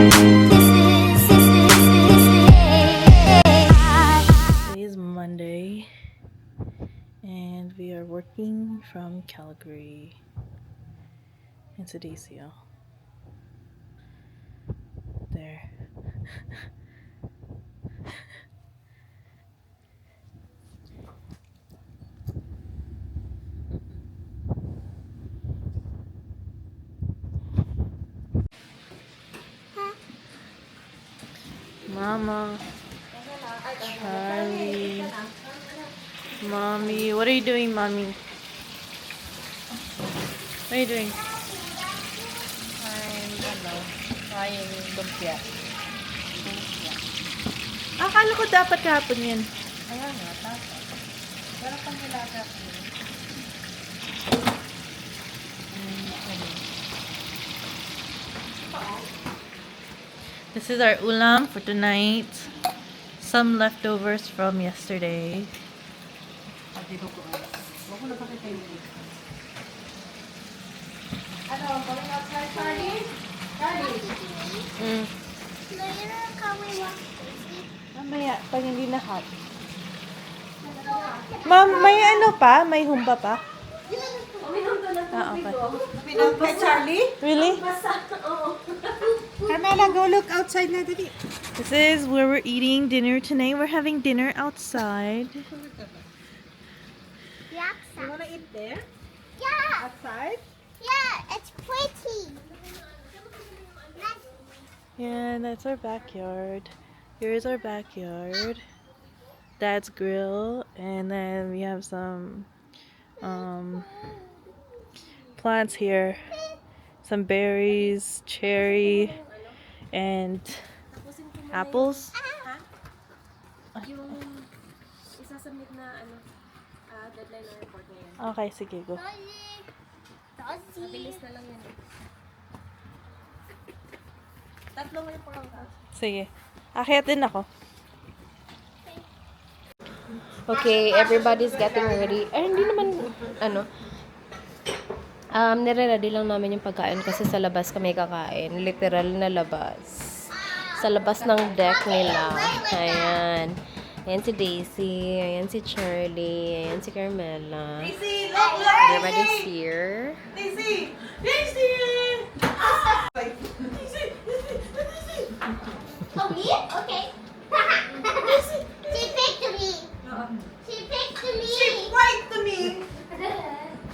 Today is Monday, and we are working from Calgary into DCO. There. Mama, Charlie, Mommy. What are you doing, Mommy? What are you doing? Trying lumpia. Akala ko dapat kahapon yan. Ayan nga, tapos. Pero pang nilaga ko. This is our ulam for tonight. Some leftovers from yesterday. Pati ko ko. Huwag mo na pakita yung dito. Ano, calling outside, Charlie? Charlie? Mamaya, pag hindi na hot. Ma'am, may ano pa? May humba pa? Ah, okay. Kay Charlie? Really? Carmela, go look outside na dali. This is where we're eating dinner tonight. We're having dinner outside. You wanna eat there? Yeah, Outside? yeah, it's pretty. Yeah, that's our backyard. Here's our backyard. Dad's grill, and then we have some plants here. Some berries, cherry, and apples. Yung isasubmit na deadline ng report ngayon. Okay, sige, go. Mabilis na lang yan. Tatlong report. Sige. Akyat din ako. Okay, everybody's getting ready. Ay, hindi naman, nire-ready lang namin yung pagkain kasi sa labas kami kakain. Literal na labas. Sa labas ng deck nila. Ayan. Ayan si Daisy. Ayan si Charlie. Ayan si Carmela. Daisy, look, look! Everybody's here. Daisy! Daisy! Oh, me? Okay. She picked me. She picked me. She fight to me!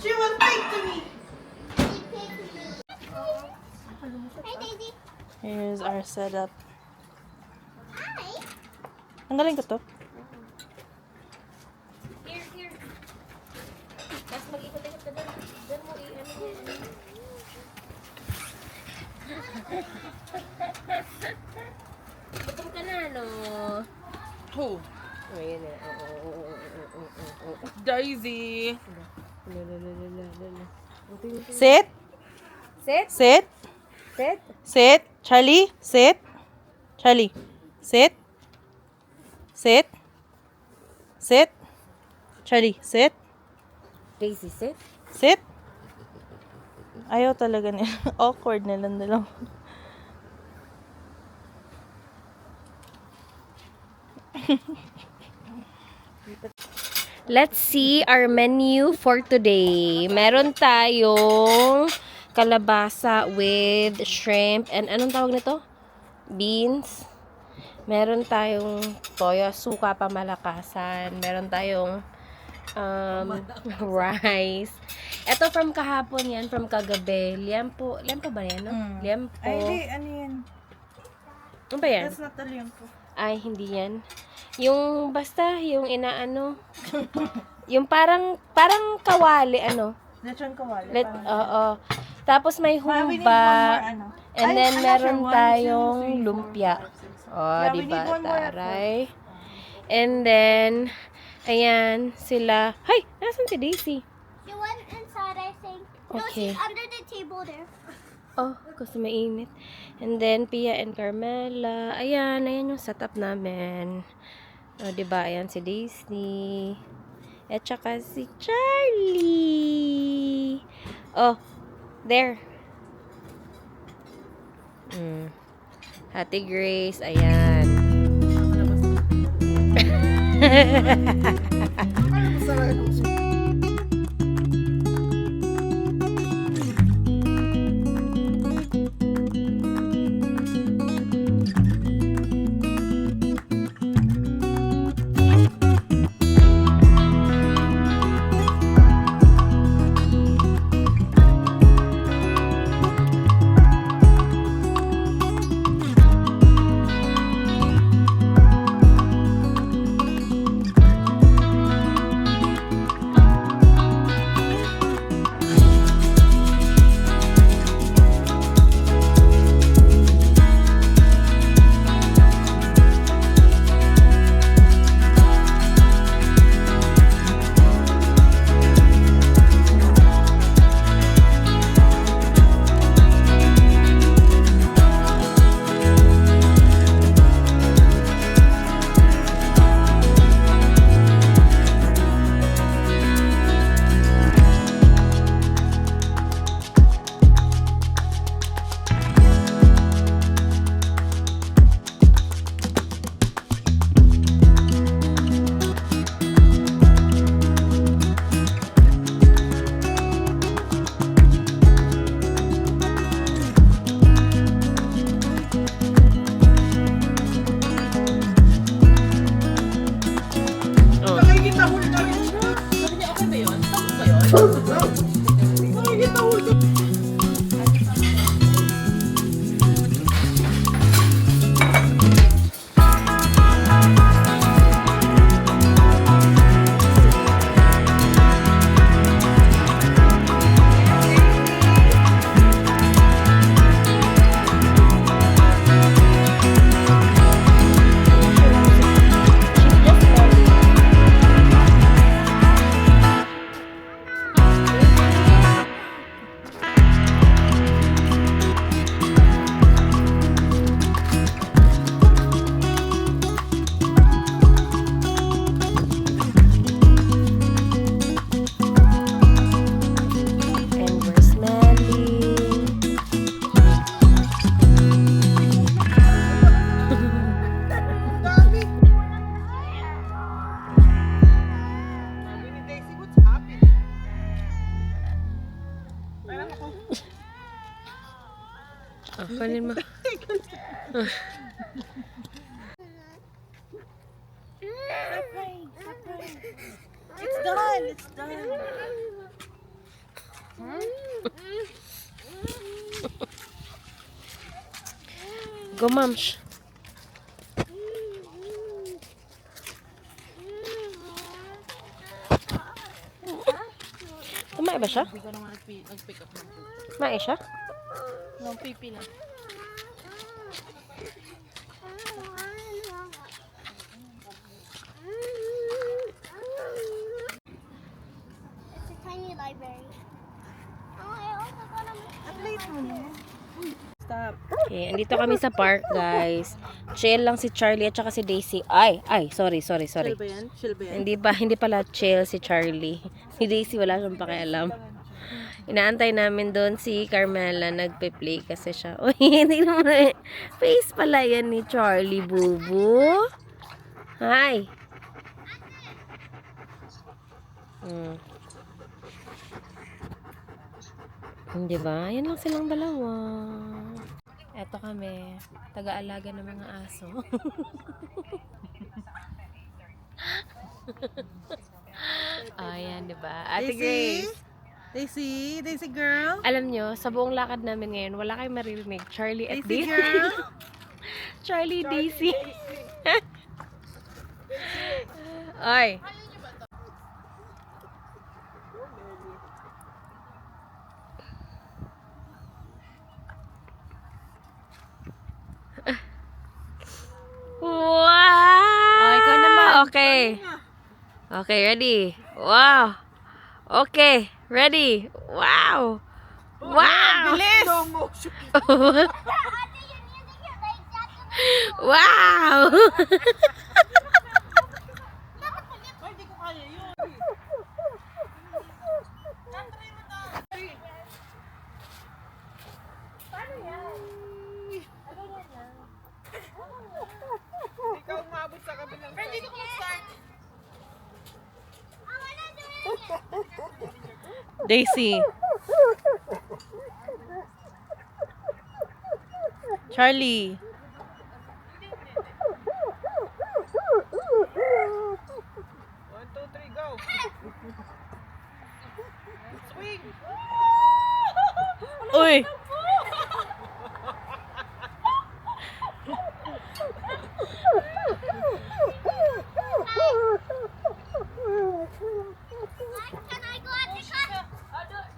She will fight to me! She picked me. Hi, Daisy. Here's our setup. Hi. Ang galing ko to. Here. Tapos mag-ikot-ikot ka doon. Doon mo i-ano mo. Gutom ka na, no? Who? Ayan na. Daisy. Lala. Sit. Sit. Sit. Sit. Sit. Charlie, sit. Charlie, sit. Sit. Sit. Charlie, sit. Daisy, sit. Sit. Ayaw talaga nila. Awkward nilang dalawa. Let's see our menu for today. Meron tayong kalabasa with shrimp and anong tawag nito? Beans. Meron tayong toyo, suka pamalakasan. Meron tayong rice. Ito from kahapon yan, from kagabi. Liempo ba yan, no? Liempo. Ay, hindi. Ano yan? Ano ba yan? That's not the liempo. Ay, hindi yan. Yung basta, yung inaano. Yung parang kawali, ano. Lechon kawali. Oo. Tapos may We need one more, humba. ano. And Ay, then ano meron siya? 1, 2, tayong 3, 4, lumpia. 5, 6, 7. Oh, Yeah, we diba? need one more. Taray. And then, ayan, sila. Hay! Nasaan si Daisy? She went inside, I think. No, Okay. she's under the table there. Oh, kasi mainit. And then, Pia and Carmela. Ayan yung setup namin. O, diba? Ayan si Daisy. At saka si Charlie. Oh, there. Ate Grace, ayan. Nakikitahol na rin siya. Sabi niya, okay ba yun? Tapos ba yun? Nakikitahol na. And we're smelling. Dami. Sabi ni Daisy, what's happening? Parang ako. Kunin mo. It's done. It's done. Go, Mams. Kumain ba siya? Hindi ko naman nag-pick up ng poop. Kumain siya? Nung pipi lang. It's a tiny library. Oh, I also got a Stop. Okay, andito kami sa park, guys. Chill lang si Charlie at saka si Daisy. Ay, sorry. Chill ba yan? Chill ba yan? Hindi pala chill si Charlie. Si Daisy wala siyang pakialam. Inaantay namin doon si Carmela, nagpe-play kasi siya. Uy, hindi naman face pala yan ni Charlie, bubu. Hi. Hindi ba? Yan lang silang dalawa. Eto kami, taga-alaga ng mga aso. Ayan, di ba? Ate Grace. Daisy girl. Alam nyo, sa buong lakad namin ngayon, wala kayong maririnig. Charlie at Daisy Daisy. girl. Charlie, Daisy. Ay. Wow! Oh, ikaw naman. Okay. Okay, ready? Wow. Okay, ready? Wow. Wow. Bilis! Slow motion. Wow. Ay, di ko kaya yun. Tantry mo to. Paano yan? Ano yan? Daisy. Charlie. Uy! Can I go at the car?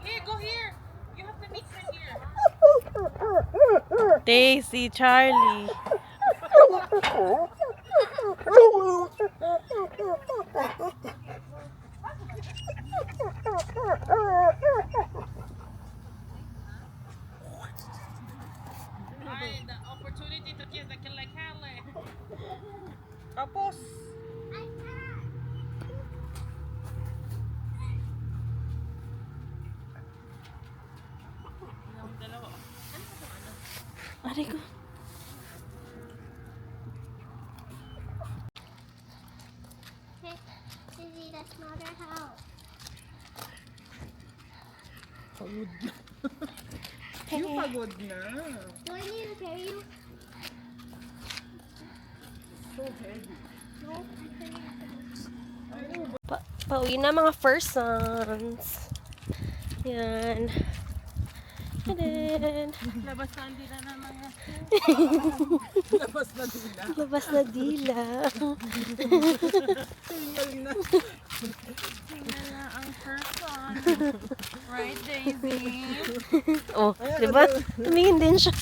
Here, go here. You have to meet him here. Daisy, Charlie. Ay, the opportunity to kiss the kid like Halle. Tapos. Aray ko. Hey, Susie, that's not our house. You pagod na. Do I need to carry you? So heavy. No, I can't. Pauwi na mga first sons. Yan. Tadaan. Labas na hindi na naman. Labas na dila. Labas na dila. Tingnan na. Tingnan na ang person. Right, Daisy? Oh, diba? Tumingin din siya.